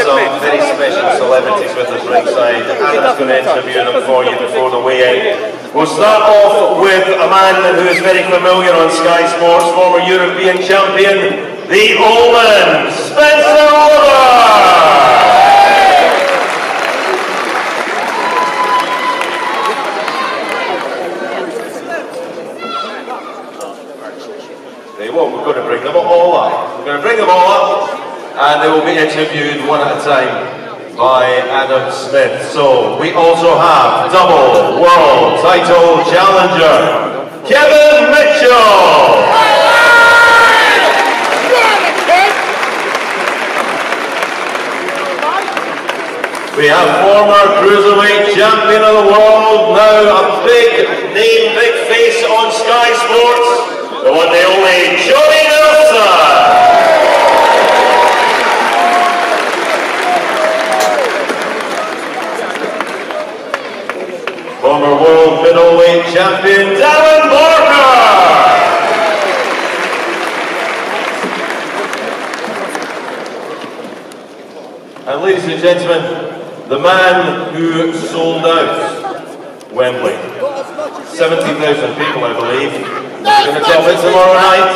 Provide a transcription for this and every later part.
some very special celebrities with us ringside. Adam's going to interview them for you before the weigh-in. We'll start off with a man who is very familiar on Sky Sports, former European champion, the Omen, Spencer Oliver! We're going to bring them all up. We're going to bring them all up, and they will be interviewed one at a time by Adam Smith. So we also have double world title challenger Kevin Mitchell. We have former cruiserweight champion of the world, now a big name, big face on Sky Sports. The one, the only, Johnny Nelson! Former world middleweight champion, Darren Barker! And ladies and gentlemen, the man who sold out Wembley. 70,000 people, I believe. He's going to top it tomorrow night.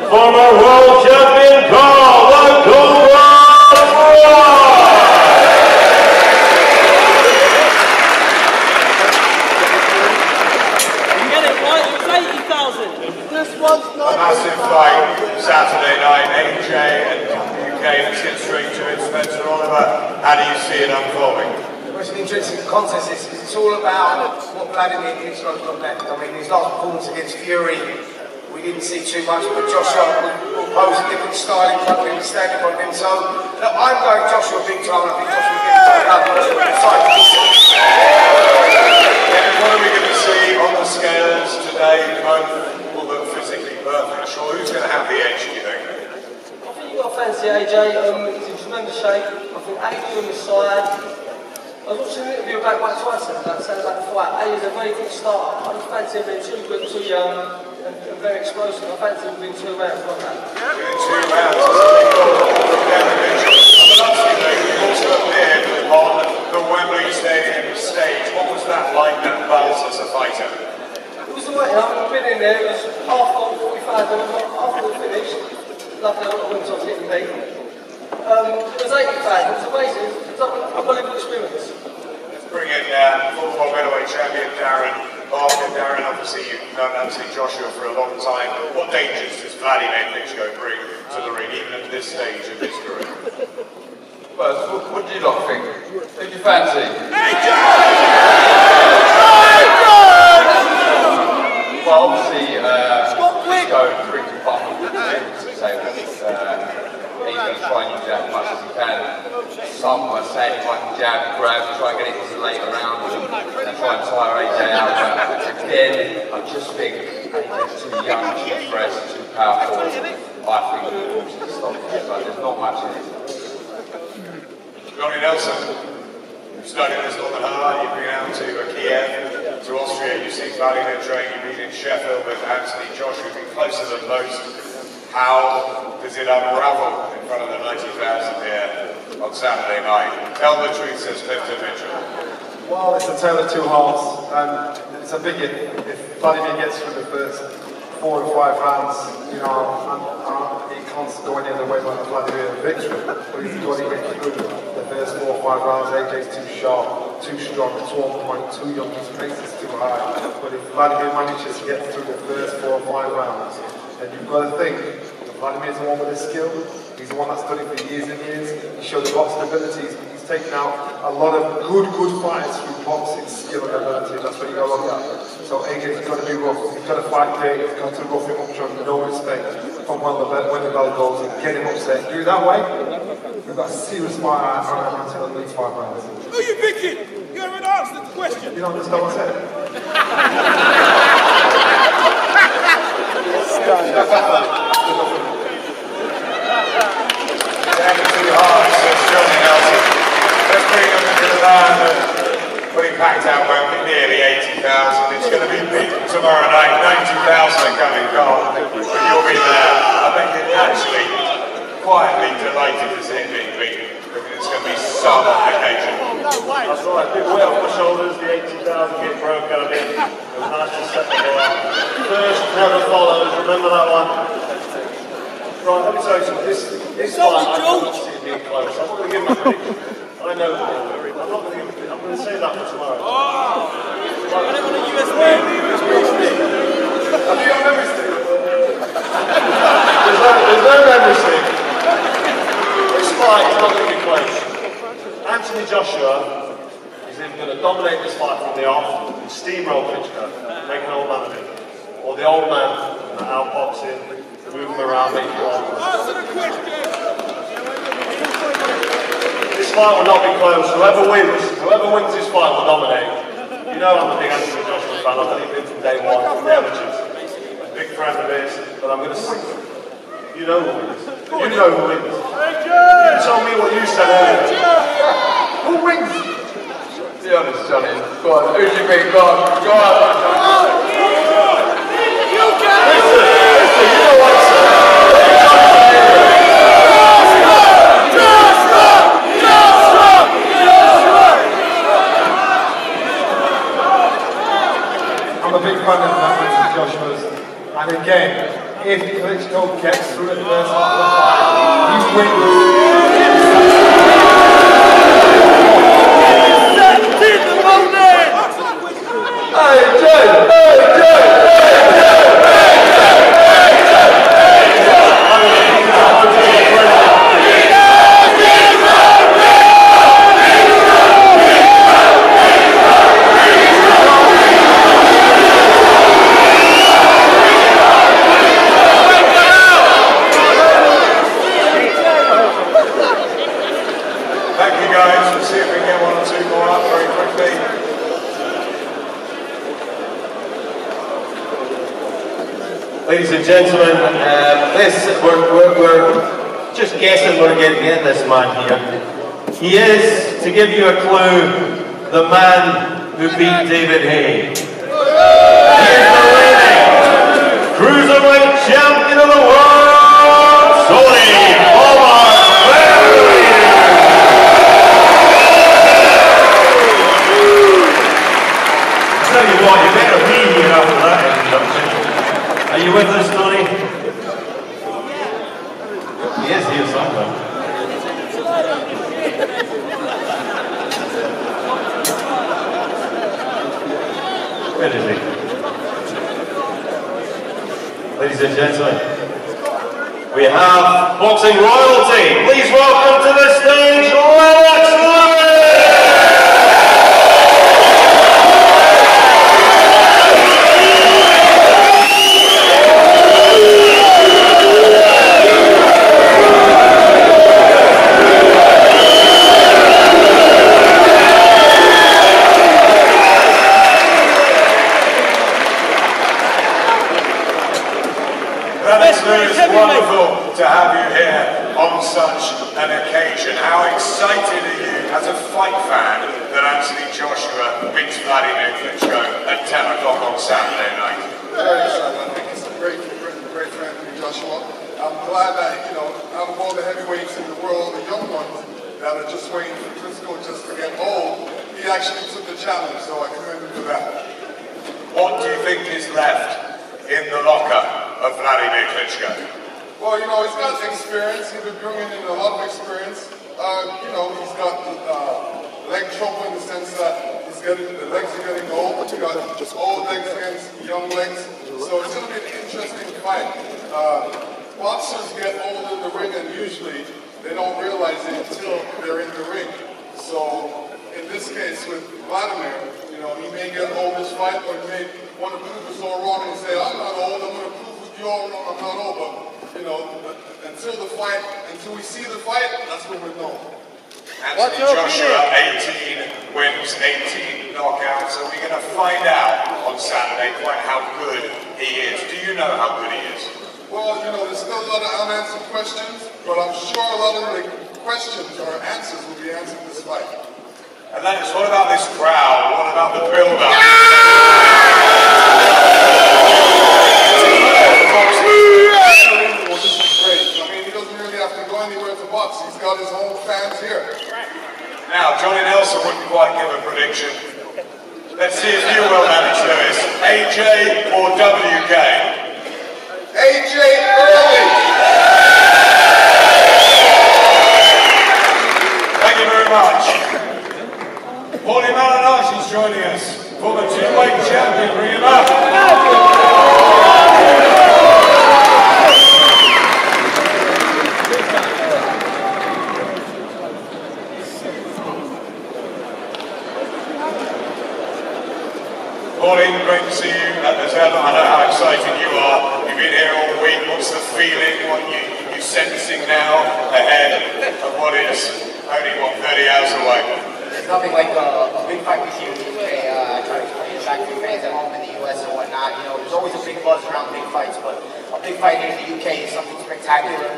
Former world champion Carl the Cobra Froch! You get it right, it was 80,000. This one's not a massive fight Saturday night, AJ and UK. Let's get straight to it. Spencer Oliver, how do you see it unfolding? It's an interesting contest. It's all about what Vladimir Klitschko's got left. I mean, his last performance against Fury, we didn't see too much, but Joshua will pose a different style in front of him, stand in front of him. So, look, I'm going Joshua big time, and I think Joshua will get it What are we going to see on the scales today? Both will look physically perfect. Sure, who's going to have the edge, do you think? I think you've got to fancy AJ. He's in tremendous shape. I think AJ on the side. I was watching an interview about Mike Tyson saying about the fight. A is a very good starter. I just fancy him being too good, too young, and very explosive. I fancy him being 2 rounds, not that. In 2 rounds, that's a big goal from Darren Mitchell. But last week, you also appeared on the Wembley Stadium stage. What was that like, that buzz as a fighter? It was alright, I've been in there. It was half on 45, and after the finish, luckily I got the wins off hitting me. It was 80 fans, it was amazing, it was an unbelievable experience. Let's bring in former middleweight champion Darren Barker. Darren, obviously you've known Joshua for a long time. What dangers does Vladimir Klitschko bring to the ring, even at this stage of his career? Well, what do you lot think? Who do you fancy? Well, obviously, Klitschko brings a part of the to the table. He's going to try and use that as much as he can. Some might say he might jab, grab, try and get it into the later rounds and try and tire AJ out. But again, I just think AJ's too young, too fresh, too powerful. I think he wants to stop it, but there's not much in it. Johnny Nelson, you've studied this Northern Hard, you've been out to Kiev, to Austria, you've seen Vladimir train, you've been in Sheffield with Anthony Joshua, you've been closer than most. How does it unravel in front of the 90,000 here on Saturday night? Tell the truth, says Clifton Mitchell. Well, it's a tale of two halves, and it's a big if Vladimir gets through the first 4 or 5 rounds, you know, he can't go any other way but Vladimir victory. But he's got to get through the first 4 or 5 rounds. AJ's too sharp, too strong, it's 1.2 young, his pace is too high. But if Vladimir manages to get through the first 4 or 5 rounds, then you've got to think that Vladimir's the one with the skill. He's the one that's done it for years and years. He showed lots of abilities. He's taken out a lot of good fighters through boxing skill and ability. That's what you got to look at. So AJ's got to be rough. He's got to fight Dave. He's got to rough him up, show him no respect from when the bell goes and get him upset. Do it that way, we've got a serious fight on our hands for at least 5 rounds. Who are you picking? You haven't answered the question. You don't understand what I said? Too hard, says Johnny Nelson. Let's bring them into the van when he packed out Wembley, nearly 80,000. It's going to be big tomorrow night. 90,000 are coming, Carl. But you'll be there. I think you're actually quietly delighted to see it being beaten, because it's going to be some occasion. That's right, big weight off my shoulders, the 80,000 get broke out in. It was nice to set the bar. First never follows, remember that one? Right, let me tell you something. This fight, I can't see it being close. I'm not going to give him a prediction. I know that. I'm going to say that for tomorrow. I don't want a USB. Have you got memory stick? There's no memory stick. This fight is not going to be close. Anthony Joshua is either going to dominate this fight from the off and steamroll Klitschko, make an old man of him, or the old man that outboxing, move him around, make you old. Answer the question. This fight will not be close. Whoever wins this fight will dominate. You know I'm a big Anthony Joshua fan. I've only been from day one, from the amateurs. A big friend of his, but I'm going to. You know who wins. You know who wins. You told me what you said earlier. Who wins? Be honest, Johnny. Go on, who do you think? Go on, go on. Listen, you know what I said. I'm a big fan of Anthony Joshua's, and again, if Klitschko gets through the first half of the fight, he wins. Ladies and gentlemen, we're just guessing we're going to get this man here. He is, to give you a clue, the man who beat David Hay. He is the reigning cruiserweight champion of the world, Tony Omar. I tell you what, you better be here after that introduction. Are you with us, Tony? He is here somewhere. Where is he? Ladies and gentlemen, we have boxing royalty. Please welcome to the stage, Lennox. It's wonderful to have you here on such an occasion. How excited are you as a fight fan that Anthony Joshua beats Vladimir Klitschko at 10 o'clock on Saturday night? Very excited. I think it's great for Anthony Joshua. I'm glad that, out of all the heavyweights in the world, the young ones that are just waiting for Klitschko just to get old, he actually took the challenge, so I commend him for that. What do you think is left in the locker of Vladimir Klitschko? Well, he's got experience. He's been bringing in a lot of experience. He's got leg trouble in the sense that the legs are getting old. He's got old legs against young legs. So it's going to be an interesting fight. Boxers get old in the ring, and usually they don't realize it until they're in the ring. So in this case with Vladimir, he may get old this fight, or he may want to prove us all wrong and say, I'm not old, I'm going to prove you all wrong, I'm not old. But, until we see the fight, that's when we know. Anthony Joshua, 18 wins, 18 knockouts. Are we going to find out on Saturday quite how good he is? Do you know how good he is? Well, there's still a lot of unanswered questions, but I'm sure a lot of the questions or answers will be answered in this fight. And Lennox, what about this crowd? What about the build-up? Well, this is great. I mean, he doesn't really have to go anywhere to box. He's got his own fans here. Now, Johnny Nelson wouldn't quite give a prediction. Let's see if you will manage, Lewis. AJ or WK? AJ early. Thank you very much. Paulie Malignaggi is joining us. Former two-weight champion, bring him up. Paulie, great to see you at the table. I know how excited you are. You've been here all week. What's the feeling? What are you sensing now ahead of what is only, 30 hours away? There's nothing like a big fight with you. I try to explain it back to fans at home in the US and whatnot. You know, there's always a big buzz around big fights, but a big fight here in the UK is something spectacular.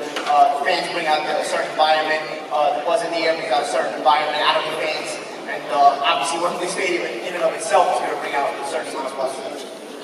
Fans bring out a certain environment. The buzz in the air brings out a certain environment out of the fans. And obviously, Wembley Stadium in and of itself is going to bring out a certain amount of buzz.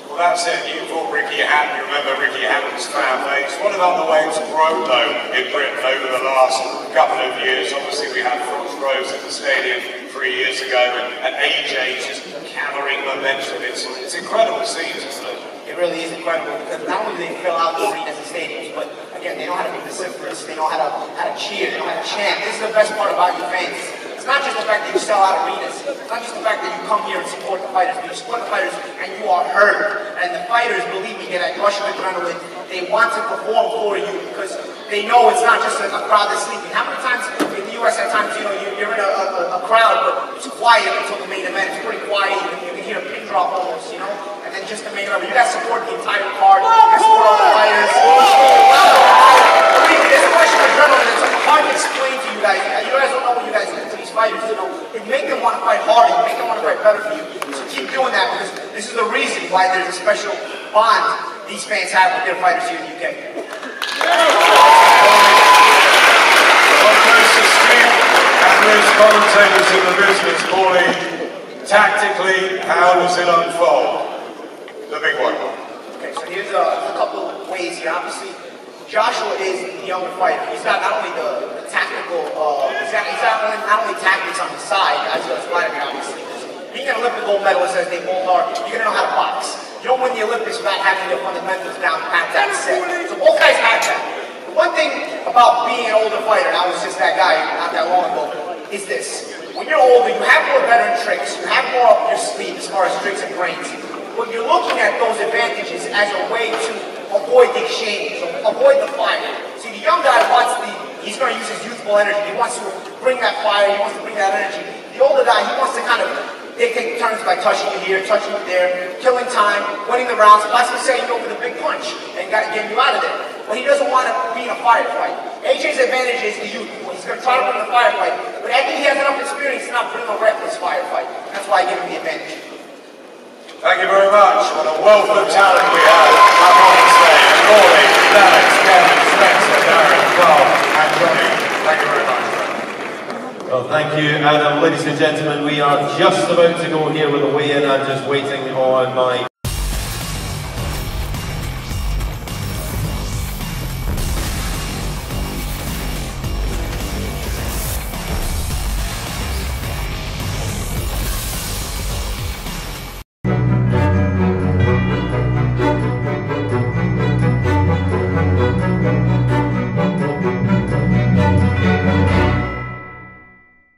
Well, that's it. You fought Ricky Hatton. You remember Ricky Hatton's fan base. What about the way it's grown, though, in Britain over the last couple of years? Obviously, we had Froch at the stadium 3 years ago, and AJ just gathering momentum. It's incredible scenes, isn't it? It really is incredible because not only do they fill out the arenas and stadiums, but again, they know how to be vociferous. They know how to cheer. They know how to chant. This is the best part about you fans. It's not just the fact that you sell out arenas. It's not just the fact that you come here and support the fighters, but you support the fighters and you are heard. And the fighters, believe me, get that rush of adrenaline. They want to perform for you because they know it's not just a crowd that's sleeping. How many times in the US at times, you know, you're in a crowd, but it's quiet until the main event. It's pretty quiet. You can hear a pin drop almost, you know? And then just the main event. You guys support the entire card. You guys support all the fighters. Believe me, there's a rush of adrenaline. It's hard to explain to you guys. You guys don't know what you guys do to these fighters. You know, you make them want to fight harder. You make them want to fight better for you. So keep doing that because this is the reason why there's a special bond these fans have with their fighters here in the UK. Commentators in the business, Paulie, tactically, how does it unfold? The big one. Okay, so here's a couple of ways here. Obviously, Joshua is the younger fighter. He's got not only the tactical, he's got not only tactics on his side, as well as fighting, obviously. Being an Olympic gold medalist, as they both are, you're going to know how to box. You don't win the Olympics without having your fundamentals down, pat that set. So both guys have that. The one thing about being an older fighter, and I was just that guy not that long ago, is this. When you're older, you have more veteran tricks, you have more up your sleeve as far as tricks and brains. But you're looking at those advantages as a way to avoid the exchange, avoid the fire. See, the young guy wants he's going to use his youthful energy. He wants to bring that fire, he wants to bring that energy. The older guy, he wants to kind of take turns by touching you here, touching you there, killing time, winning the rounds, possibly setting you over the big punch and getting you out of there. But he doesn't want to be in a firefight. AJ's advantage is the youth. He's going to try to bring a firefight, but I think he has enough experience to not bring a reckless firefight. That's why I give him the advantage. Thank you very much. What a wealth of talent we have up on the stage. Paulie, Lennox, Kevin, Spencer, Darren, Froch, and Johnny. Thank you very much. Well, thank you, Adam. Ladies and gentlemen, we are just about to go here with the weigh-in. I'm just waiting on my